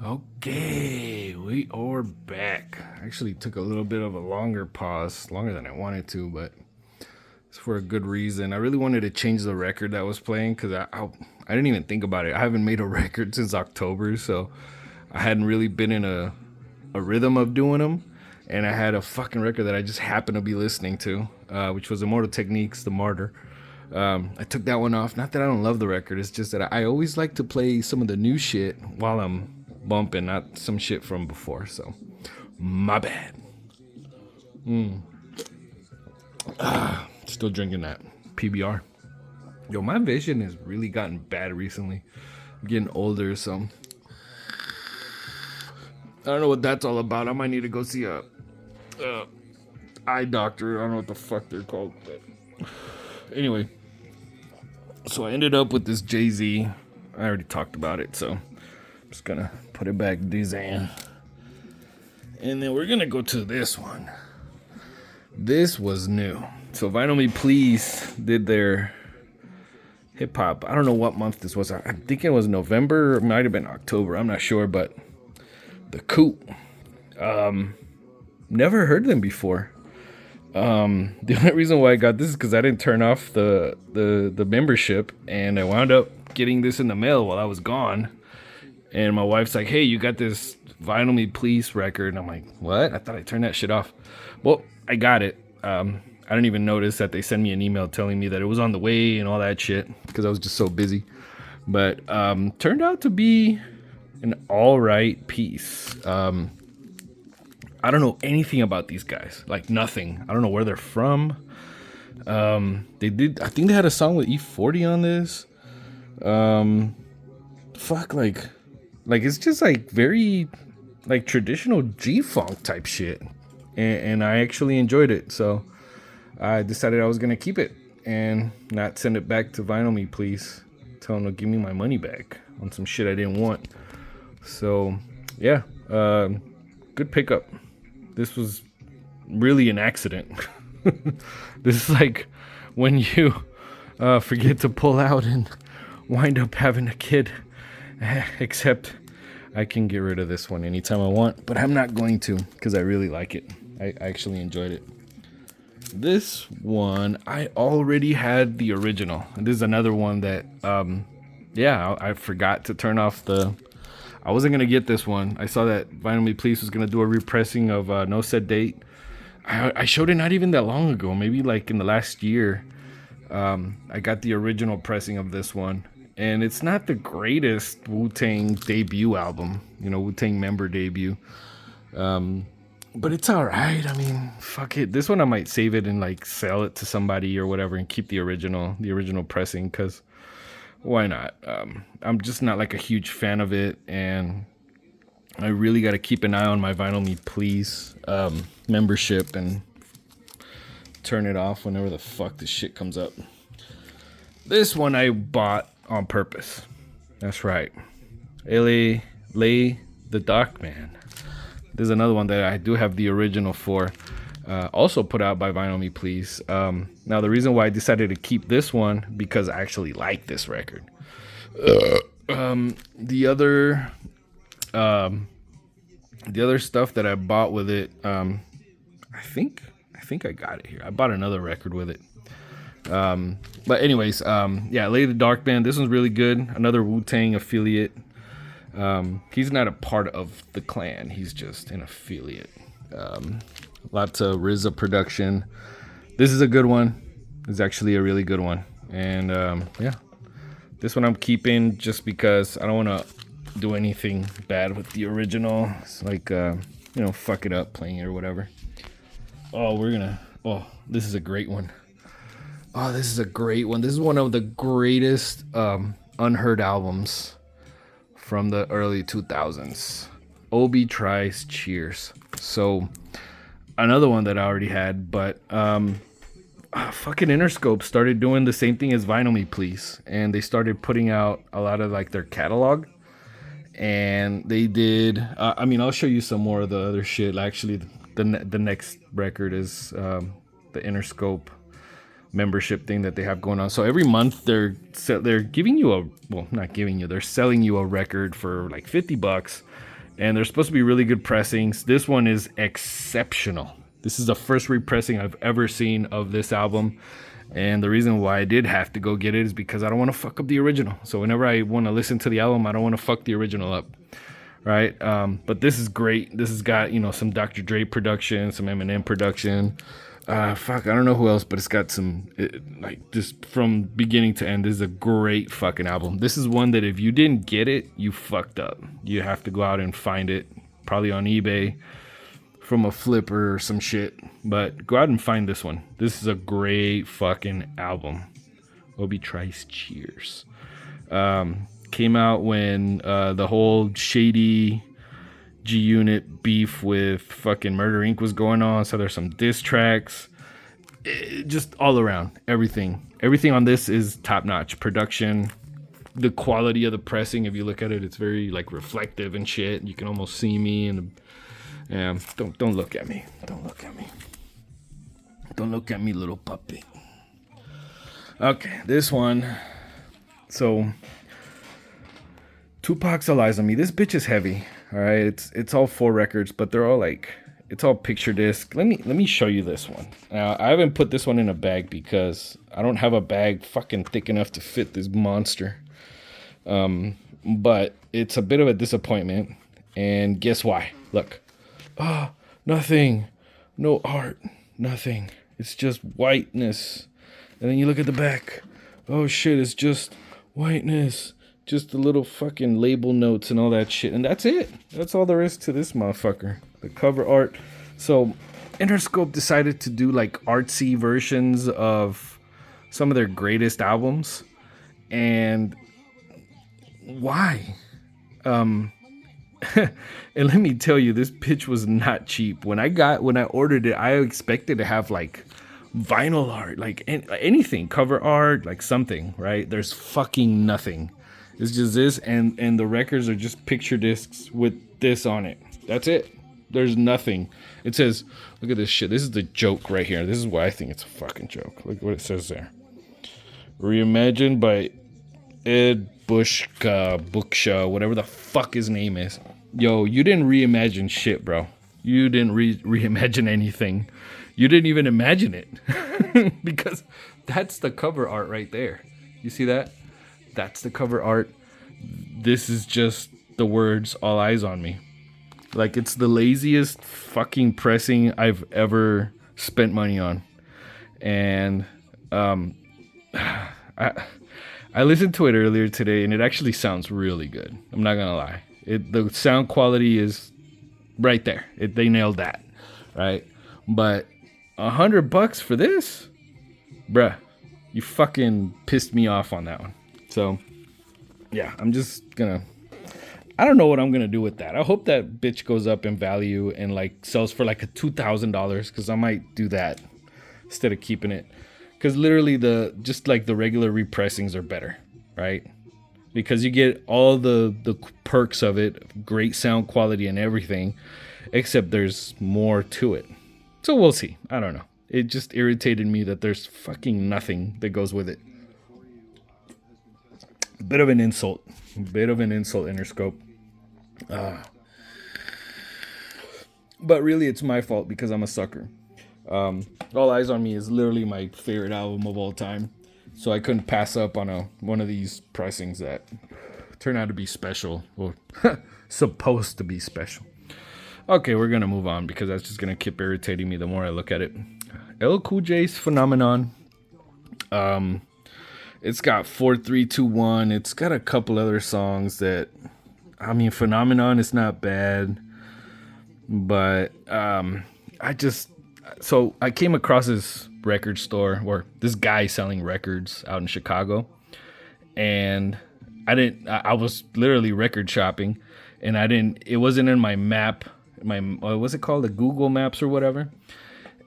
Okay, we are back. I actually took a little bit of a longer pause, longer than I wanted to, but it's for a good reason. I really wanted to change the record that was playing because I didn't even think about it. I haven't made a record since October, so I hadn't really been in a rhythm of doing them. And I had a fucking record that I just happened to be listening to, which was Immortal Techniques, The Martyr. I took that one off. Not that I don't love the record, it's just that I always like to play some of the new shit while I'm bumping, not some shit from before. So, my bad. Still drinking that PBR. Yo, my vision has really gotten bad recently. I'm getting older, so I don't know what that's all about. I might need to go see a eye doctor. I don't know what the fuck they're called, but anyway. So I ended up with this Jay-Z. I already talked about it, so I'm just gonna put it back Dizan. And then we're gonna go to this one. This was new. So Vinyl Me Please did their hip hop. I don't know what month this was. I'm thinking it was November, or it might have been October. I'm not sure, but the Coop. Never heard them before. The only reason why I got this is because I didn't turn off the membership, and I wound up getting this in the mail while I was gone. And my wife's like, "Hey, you got this Vinyl Me Please record?" And I'm like, "What? I thought I turned that shit off." Well, I got it. I didn't even notice that they sent me an email telling me that it was on the way and all that shit because I was just so busy. But turned out to be an all right piece. I don't know anything about these guys, like nothing. I don't know where they're from. I think they had a song with E40 on this. Like it's just like very like traditional G-funk type shit, and I actually enjoyed it. So I decided I was gonna keep it and not send it back to Vinyl Me Please. Tell them to give me my money back on some shit I didn't want. So yeah, good pickup. This was really an accident. This is like when you forget to pull out and wind up having a kid. Except I can get rid of this one anytime I want, but I'm not going to because I really like it. I actually enjoyed it. This one, I already had the original. And this is another one that, I forgot to turn off I wasn't gonna get this one. I saw that Vinyl Me Please was gonna do a repressing of No Set Date. I showed it not even that long ago, maybe like in the last year. I got the original pressing of this one, and it's not the greatest Wu-Tang debut album, Wu-Tang member debut. But it's all right. I mean, fuck it. This one I might save it and like sell it to somebody or whatever, and keep the original pressing because. Why not? I'm just not like a huge fan of it, and I really got to keep an eye on my Vinyl Me Please membership and turn it off whenever the fuck this shit comes up. This one I bought on purpose. That's right. Lay the Dark Man. There's another one that I do have the original for. Also put out by Vinyl Me Please. Now the reason why I decided to keep this one because I actually like this record. The other stuff that I bought with it, I think I got it here. I bought another record with it. But anyways, Lay the Dark Man. This one's really good. Another Wu-Tang affiliate. He's not a part of the clan. He's just an affiliate. Lots of RZA production. This is a good one. It's actually a really good one. And this one I'm keeping just because I don't want to do anything bad with the original. It's like, fuck it up playing it or whatever. This is a great one. Oh, this is a great one. This is one of the greatest unheard albums from the early 2000s. Obi tries Cheers. So another one that I already had, but fucking Interscope started doing the same thing as Vinyl Me Please, and they started putting out a lot of like their catalog, and they did I'll show you some more of the other shit. Actually, the next record is the Interscope membership thing that they have going on. So every month they're giving you they're selling you a record for like $50, and they're supposed to be really good pressings. This one is exceptional. This is the first repressing I've ever seen of this album. And the reason why I did have to go get it is because I don't want to fuck up the original. So whenever I want to listen to the album, I don't want to fuck the original up. Right? But this is great. This has got, some Dr. Dre production, some Eminem production. I don't know who else, but it's got some, just from beginning to end, this is a great fucking album. This is one that if you didn't get it, you fucked up. You have to go out and find it, probably on eBay, from a flipper or some shit. But go out and find this one. This is a great fucking album. Obi Trice, cheers. Came out when the whole shady G-Unit beef with fucking Murder Inc. was going on. So there's some diss tracks. Just all around. Everything on this is top notch. Production, the quality of the pressing, if you look at it, it's very reflective and shit. You can almost see me and don't look at me. Don't look at me. Don't look at me, little puppy. Okay, this one. So Tupac's Eyez on Me. This bitch is heavy. All right, it's all 4 records, but they're all it's all picture disc. Let me show you this one. Now, I haven't put this one in a bag because I don't have a bag fucking thick enough to fit this monster. But it's a bit of a disappointment, and guess why? Look. Nothing. No art. Nothing. It's just whiteness. And then you look at the back. Oh shit, it's just whiteness. Just the little fucking label notes and all that shit. And that's it. That's all there is to this motherfucker. The cover art. So Interscope decided to do artsy versions of some of their greatest albums. And why? And let me tell you, this pitch was not cheap. When I ordered it, I expected to have vinyl art, anything, cover art, something, right? There's fucking nothing. It's just this, and the records are just picture discs with this on it. That's it. There's nothing. It says, look at this shit. This is the joke right here. This is why I think it's a fucking joke. Look what it says there. Reimagined by Ed Bushka, whatever the fuck his name is. Yo, you didn't reimagine shit, bro. You didn't reimagine anything. You didn't even imagine it. Because that's the cover art right there. You see that? That's the cover art. This is just the words, All Eyez on Me. It's the laziest fucking pressing I've ever spent money on. And I listened to it earlier today, and it actually sounds really good. I'm not gonna lie. The sound quality is right there. They nailed that, right? But $100 for this, bruh, you fucking pissed me off on that one. So, yeah, I'm just gonna. I don't know what I'm gonna do with that. I hope that bitch goes up in value and sells for a $2,000, because I might do that instead of keeping it. Because literally the regular repressings are better, right? Because you get all the perks of it, great sound quality and everything, except there's more to it. So we'll see. I don't know. It just irritated me that there's fucking nothing that goes with it. Bit of an insult, Interscope. But really, it's my fault because I'm a sucker. All Eyez on Me is literally my favorite album of all time, so I couldn't pass up on one of these pressings that turn out to be special, or supposed to be special. Okay, we're gonna move on because that's just gonna keep irritating me the more I look at it. LL Cool J's Phenomenon. It's got 4321. It's got a couple other songs that, Phenomenon is not bad, but I came across this record store, or this guy selling records out in Chicago, and I was literally record shopping, and it wasn't in my map, what's it called, the Google Maps or whatever,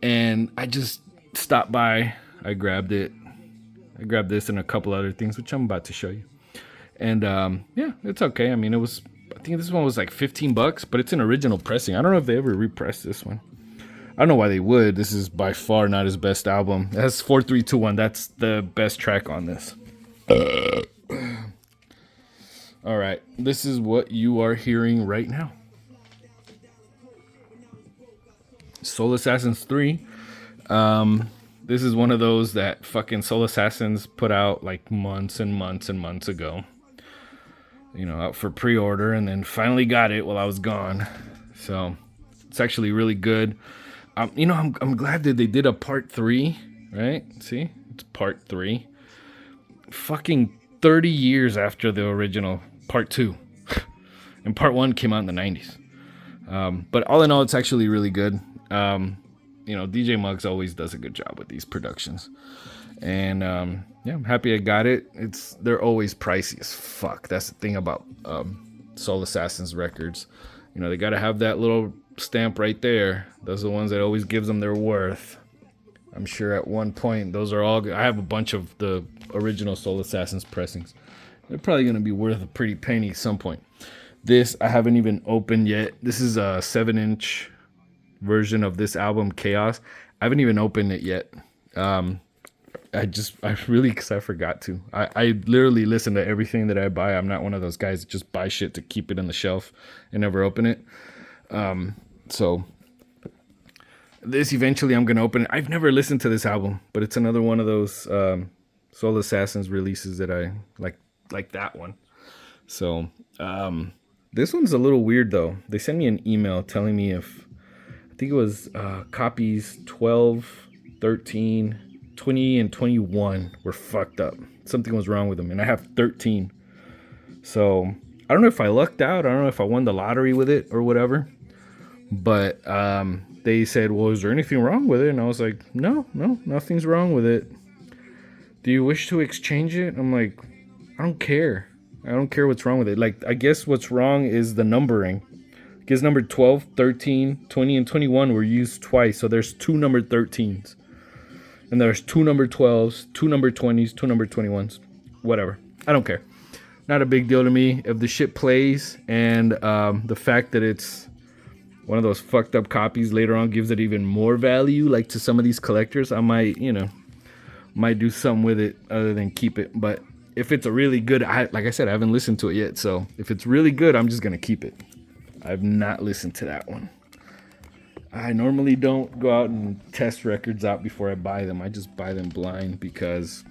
and I just stopped by, I grabbed it. I grabbed this and a couple other things, which I'm about to show you. And yeah, it's okay. I think this one was $15, but it's an original pressing. I don't know if they ever repressed this one. I don't know why they would. This is by far not his best album. It has 4321. That's the best track on this. All right. This is what you are hearing right now. Soul Assassins 3. This is one of those that fucking Soul Assassins put out like months and months and months ago. You know, out for pre-order, and then finally got it while I was gone. So it's actually really good. You know, I'm glad that they did a part 3, right? See, it's part 3. Fucking 30 years after the original part 2, and part 1 came out in the 90s. But all in all, it's actually really good. You know, DJ Muggs always does a good job with these productions, and yeah, I'm happy I got it. They're always pricey as fuck. That's the thing about Soul Assassins records. You know, they got to have that little stamp right there. Those are the ones that always gives them their worth. I'm sure at one point those are all. I have a bunch of the original Soul Assassins pressings. They're probably gonna be worth a pretty penny at some point. This I haven't even opened yet. This is a 7-inch version of this album, Chaos. I haven't even opened it yet. I really, because I forgot to. I literally listen to everything that I buy. I'm not one of those guys that just buy shit to keep it on the shelf and never open it. So this eventually I'm gonna open it. I've never listened to this album, but it's another one of those Soul Assassins releases that I like that one. So this one's a little weird though. They sent me an email telling me if I think it was copies 12, 13, 20, and 21 were fucked up. Something was wrong with them, and I have 13. So I don't know if I lucked out. I don't know if I won the lottery with it or whatever. But they said, well, is there anything wrong with it? And I was like, no, nothing's wrong with it. Do you wish to exchange it? I'm like, I don't care. I don't care what's wrong with it. Like, I guess what's wrong is the numbering. I guess number 12, 13, 20, and 21 were used twice. So there's 2 number 13s. And there's 2 number 12s, 2 number 20s, 2 number 21s. Whatever. I don't care. Not a big deal to me. If the shit plays and the fact that it's one of those fucked up copies later on gives it even more value, like to some of these collectors, I might do something with it other than keep it. But if it's a really good, like I said, I haven't listened to it yet. So if it's really good, I'm just going to keep it. I've not listened to that one. I normally don't go out and test records out before I buy them. I just buy them blind because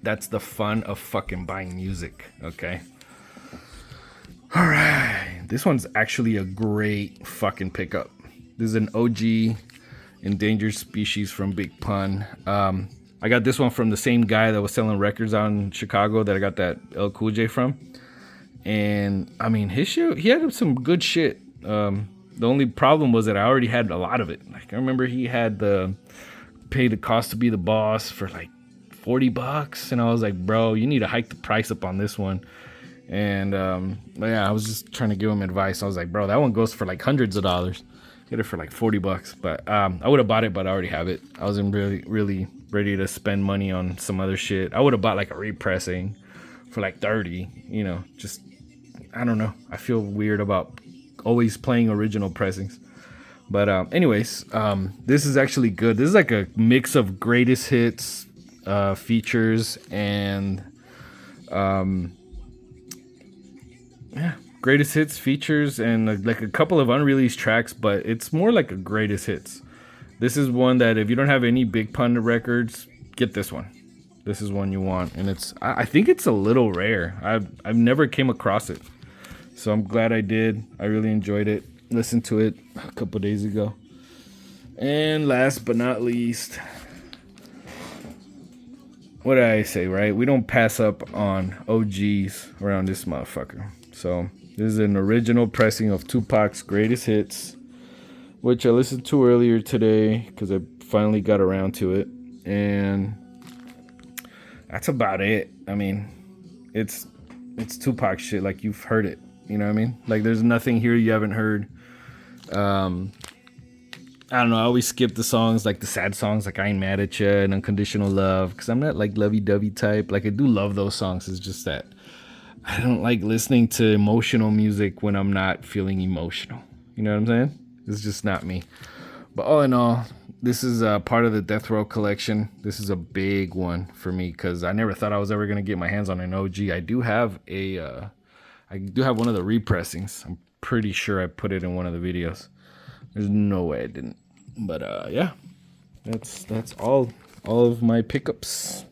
that's the fun of fucking buying music, okay? All right. This one's actually a great fucking pickup. This is an OG endangered species from Big Pun. I got this one from the same guy that was selling records out in Chicago that I got that El Cool J from. And I mean, his shit, he had some good shit. The only problem was that I already had a lot of it. Like I remember he had the pay the cost to be the boss for like $40, and I was like, bro, you need to hike the price up on this one. And yeah, I was just trying to give him advice. I was like, bro, that one goes for like hundreds of dollars. Get it for like $40. But I would have bought it, but I already have it. I wasn't really ready to spend money on some other shit. I would have bought like a repressing for like 30, you know, just I don't know. I feel weird about always playing original pressings. But anyways, this is actually good. This is like a mix of greatest hits, features, and yeah, greatest hits, features, and like a couple of unreleased tracks, but it's more like a greatest hits. This is one that if you don't have any Big Pun records, get this one. This is one you want, and I think it's a little rare. I've never came across it, so I'm glad I did. I really enjoyed it. Listened to it a couple days ago. And last but not least, what did I say, right? We don't pass up on OGs around this motherfucker. So this is an original pressing of Tupac's greatest hits, which I listened to earlier today because I finally got around to it. And that's about it. I mean, it's Tupac shit. Like, you've heard it. You know what I mean? Like, there's nothing here you haven't heard. I don't know. I always skip the songs, like the sad songs, like I Ain't Mad at Ya and Unconditional Love, because I'm not like lovey-dovey type. Like, I do love those songs. It's just that I don't like listening to emotional music when I'm not feeling emotional. You know what I'm saying? It's just not me. But all in all, this is part of the Death Row collection. This is a big one for me because I never thought I was ever going to get my hands on an OG. I do have one of the repressings. I'm pretty sure I put it in one of the videos. There's no way I didn't. But yeah, that's all of my pickups.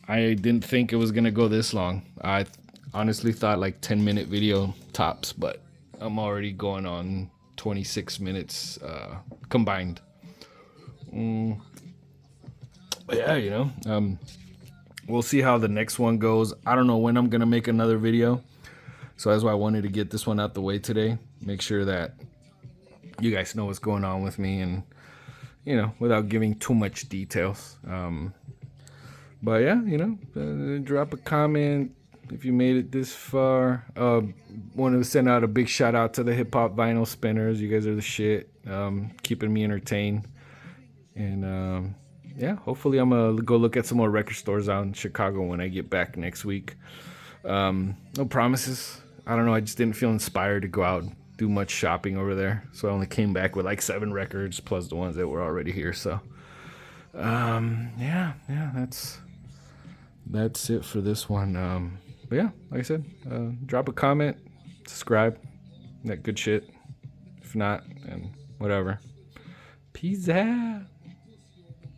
I didn't think it was gonna go this long. I honestly thought like 10-minute video tops, but I'm already going on 26 minutes combined. But yeah, we'll see how the next one goes. I don't know when I'm gonna make another video, so that's why I wanted to get this one out the way today. Make sure that you guys know what's going on with me, and without giving too much details. But yeah, drop a comment if you made it this far. Want to send out a big shout out to the hip hop vinyl spinners. You guys are the shit. Keeping me entertained. And yeah, hopefully I'm gonna go look at some more record stores out in Chicago when I get back next week. No promises. I don't know. I just didn't feel inspired to go out and do much shopping over there, so I only came back with like 7 records plus the ones that were already here. So yeah, that's it for this one. But yeah, like I said, drop a comment, subscribe, that good shit. If not, then whatever. Peace out.